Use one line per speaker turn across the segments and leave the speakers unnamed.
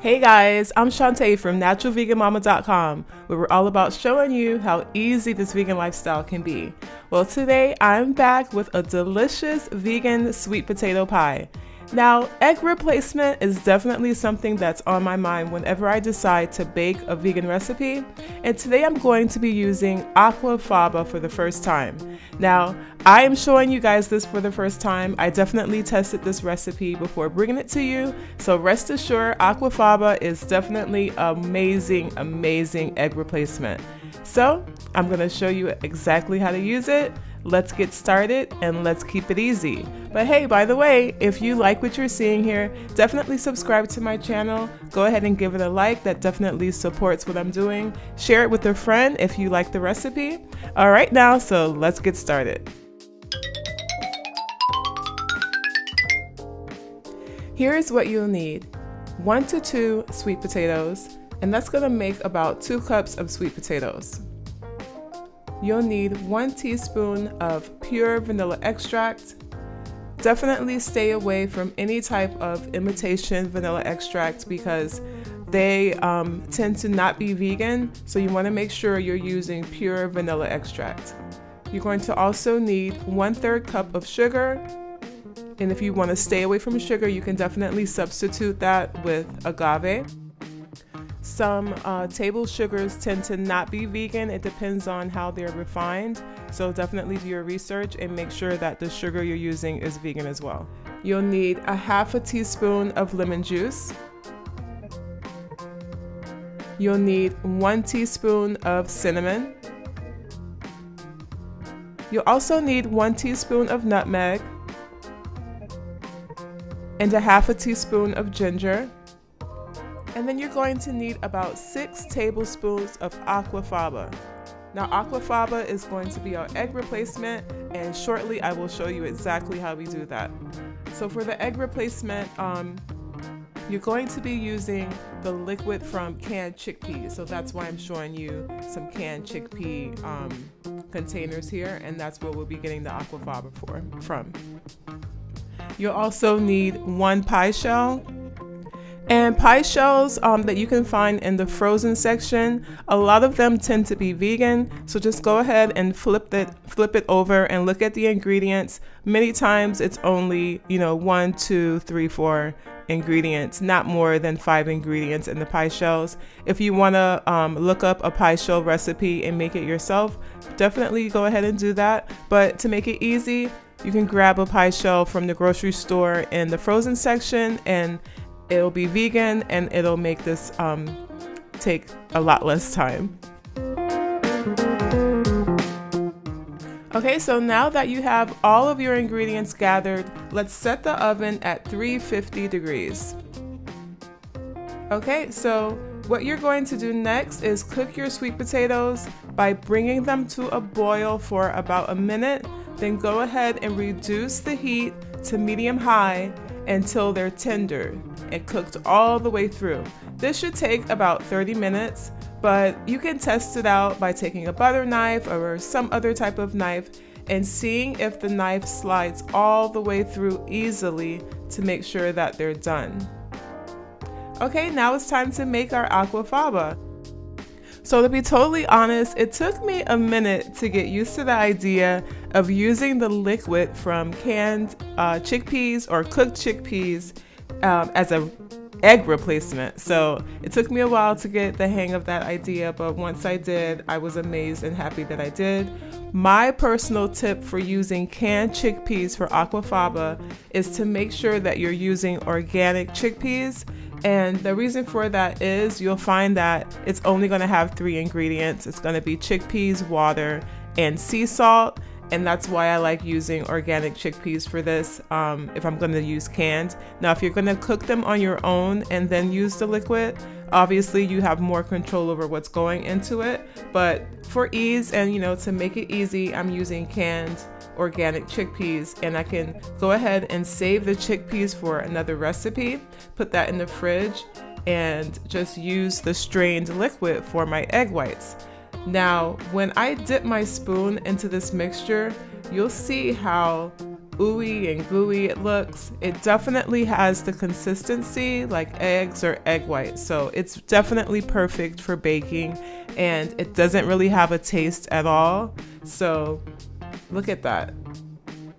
Hey guys, I'm Shawnte from naturalveganmama.com, where we're all about showing you how easy this vegan lifestyle can be. Well, today I'm back with a delicious vegan sweet potato pie. Now, egg replacement is definitely something that's on my mind whenever I decide to bake a vegan recipe, and today I'm going to be using Aquafaba for the first time. Now, I am showing you guys this for the first time. I definitely tested this recipe before bringing it to you, so rest assured Aquafaba is definitely amazing egg replacement. So, I'm going to show you exactly how to use it. Let's get started and let's keep it easy. But hey, by the way, if you like what you're seeing here, definitely subscribe to my channel. Go ahead and give it a like. That definitely supports what I'm doing. Share it with a friend if you like the recipe. All right now, so let's get started. Here's what you'll need. 1 to 2 sweet potatoes, and that's gonna make about 2 cups of sweet potatoes. You'll need 1 teaspoon of pure vanilla extract. Definitely stay away from any type of imitation vanilla extract because they tend to not be vegan, so you want to make sure you're using pure vanilla extract. You're going to also need 1/3 cup of sugar, and if you want to stay away from sugar, you can definitely substitute that with agave. Some table sugars tend to not be vegan. It depends on how they're refined. So definitely do your research and make sure that the sugar you're using is vegan as well. You'll need 1/2 teaspoon of lemon juice. You'll need 1 teaspoon of cinnamon. You'll also need 1 teaspoon of nutmeg and 1/2 teaspoon of ginger. And then you're going to need about 6 tablespoons of Aquafaba. Now Aquafaba is going to be our egg replacement, and shortly I will show you exactly how we do that. So for the egg replacement, you're going to be using the liquid from canned chickpeas. So that's why I'm showing you some canned chickpea containers here, and that's where we'll be getting the Aquafaba from. You'll also need 1 pie shell. And pie shells that you can find in the frozen section, a lot of them tend to be vegan, so just go ahead and flip it over and look at the ingredients. Many times it's only, 1, 2, 3, 4 ingredients, not more than 5 ingredients in the pie shells. If you want to look up a pie shell recipe and make it yourself, definitely go ahead and do that. But to make it easy, you can grab a pie shell from the grocery store in the frozen section, and it'll be vegan and it'll make this take a lot less time. Okay, so now that you have all of your ingredients gathered, let's set the oven at 350 degrees. Okay, so what you're going to do next is cook your sweet potatoes by bringing them to a boil for about a minute. Then go ahead and reduce the heat to medium-high until they're tender and cooked all the way through. This should take about 30 minutes, but you can test it out by taking a butter knife or some other type of knife and seeing if the knife slides all the way through easily to make sure that they're done. Okay, now it's time to make our Aquafaba. So to be totally honest, it took me a minute to get used to the idea of using the liquid from canned chickpeas or cooked chickpeas as an egg replacement. So it took me a while to get the hang of that idea, but once I did, I was amazed and happy that I did. My personal tip for using canned chickpeas for Aquafaba is to make sure that you're using organic chickpeas. And the reason for that is you'll find that it's only going to have 3 ingredients. It's going to be chickpeas, water, and sea salt. And that's why I like using organic chickpeas for this if I'm going to use canned. Now, if you're going to cook them on your own and then use the liquid, obviously you have more control over what's going into it. But for ease and, to make it easy, I'm using canned organic chickpeas, and I can go ahead and save the chickpeas for another recipe, put that in the fridge, and just use the strained liquid for my egg whites. Now, when I dip my spoon into this mixture, you'll see how ooey and gooey it looks. It definitely has the consistency like eggs or egg whites, so it's definitely perfect for baking, and it doesn't really have a taste at all. So look at that.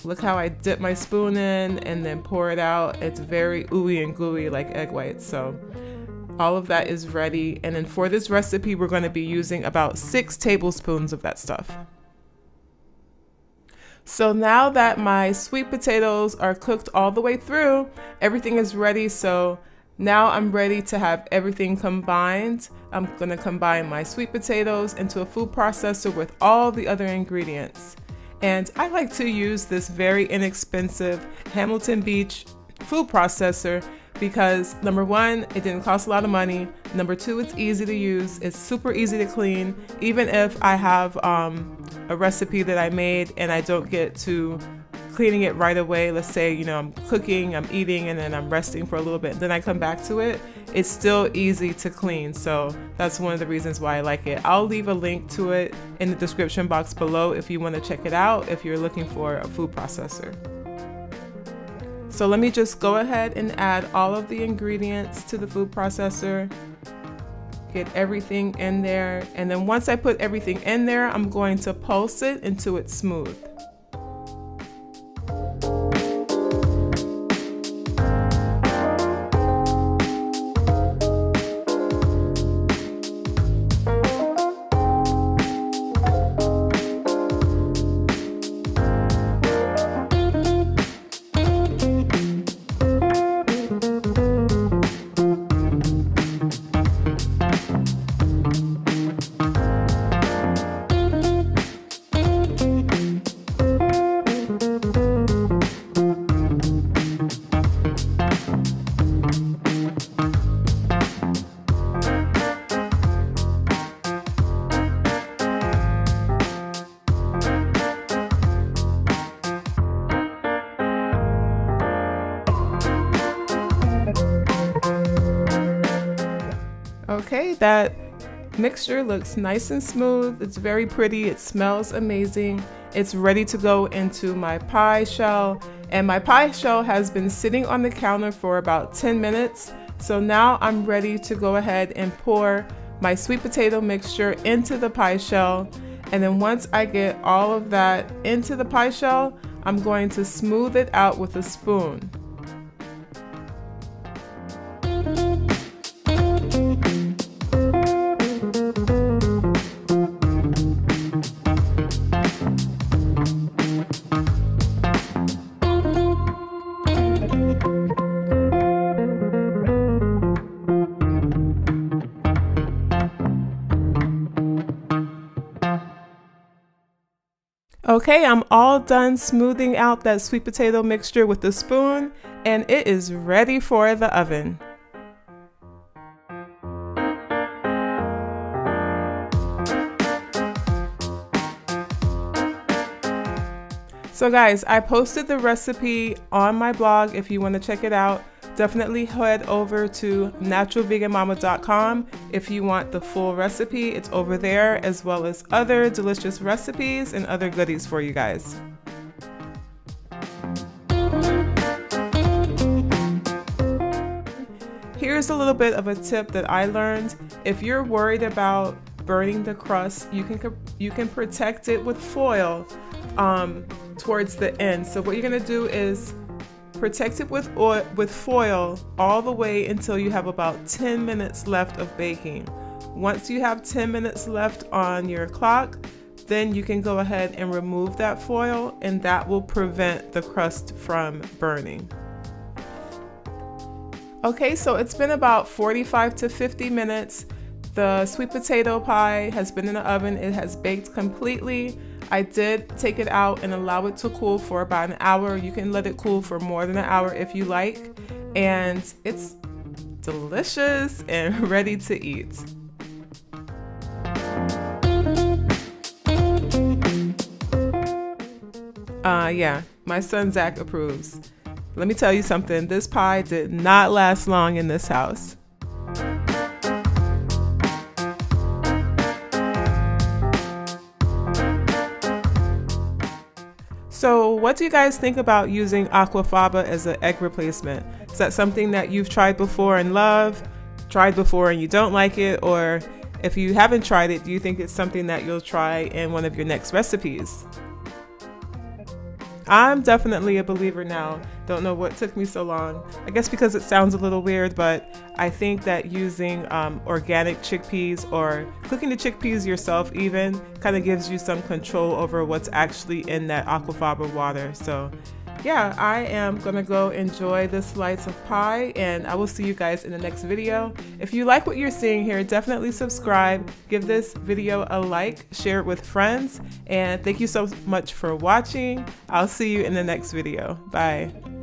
Look how I dip my spoon in and then pour it out. It's very ooey and gooey like egg whites. So all of that is ready. And then for this recipe, we're going to be using about 6 tablespoons of that stuff. So now that my sweet potatoes are cooked all the way through, everything is ready. So now I'm ready to have everything combined. I'm going to combine my sweet potatoes into a food processor with all the other ingredients. And I like to use this very inexpensive Hamilton Beach food processor because number one, it didn't cost a lot of money. Number two, it's easy to use. It's super easy to clean. Even if I have a recipe that I made and I don't get to cleaning it right away, let's say, you know, I'm cooking, I'm eating, and then I'm resting for a little bit, then I come back to it, it's still easy to clean. So that's one of the reasons why I like it. I'll leave a link to it in the description box below if you want to check it out if you're looking for a food processor. So let me just go ahead and add all of the ingredients to the food processor, get everything in there, and then once I put everything in there, I'm going to pulse it until it's smooth. Okay, that mixture looks nice and smooth. It's very pretty. It smells amazing. It's ready to go into my pie shell, and my pie shell has been sitting on the counter for about 10 minutes. So now I'm ready to go ahead and pour my sweet potato mixture into the pie shell. And then once I get all of that into the pie shell, I'm going to smooth it out with a spoon. Okay, I'm all done smoothing out that sweet potato mixture with the spoon, and it is ready for the oven. So guys, I posted the recipe on my blog if you want to check it out. Definitely head over to naturalveganmama.com if you want the full recipe. It's over there, as well as other delicious recipes and other goodies for you guys. Here's a little bit of a tip that I learned. If you're worried about burning the crust, you can protect it with foil towards the end. So what you're gonna do is protect it with foil all the way until you have about 10 minutes left of baking. Once you have 10 minutes left on your clock, then you can go ahead and remove that foil, and that will prevent the crust from burning. Okay, so it's been about 45 to 50 minutes. The sweet potato pie has been in the oven. It has baked completely. I did take it out and allow it to cool for about an hour. You can let it cool for more than an hour if you like. And it's delicious and ready to eat. Yeah, my son Zach approves. Let me tell you something, this pie did not last long in this house. So what do you guys think about using Aquafaba as an egg replacement? Is that something that you've tried before and love, tried before and you don't like it, or if you haven't tried it, do you think it's something that you'll try in one of your next recipes? I'm definitely a believer now. Don't know what took me so long. I guess because it sounds a little weird, but I think that using organic chickpeas or cooking the chickpeas yourself even kind of gives you some control over what's actually in that Aquafaba water. So yeah, I am gonna go enjoy the slice of pie, and I will see you guys in the next video. If you like what you're seeing here, definitely subscribe, give this video a like, share it with friends, and thank you so much for watching. I'll see you in the next video. Bye.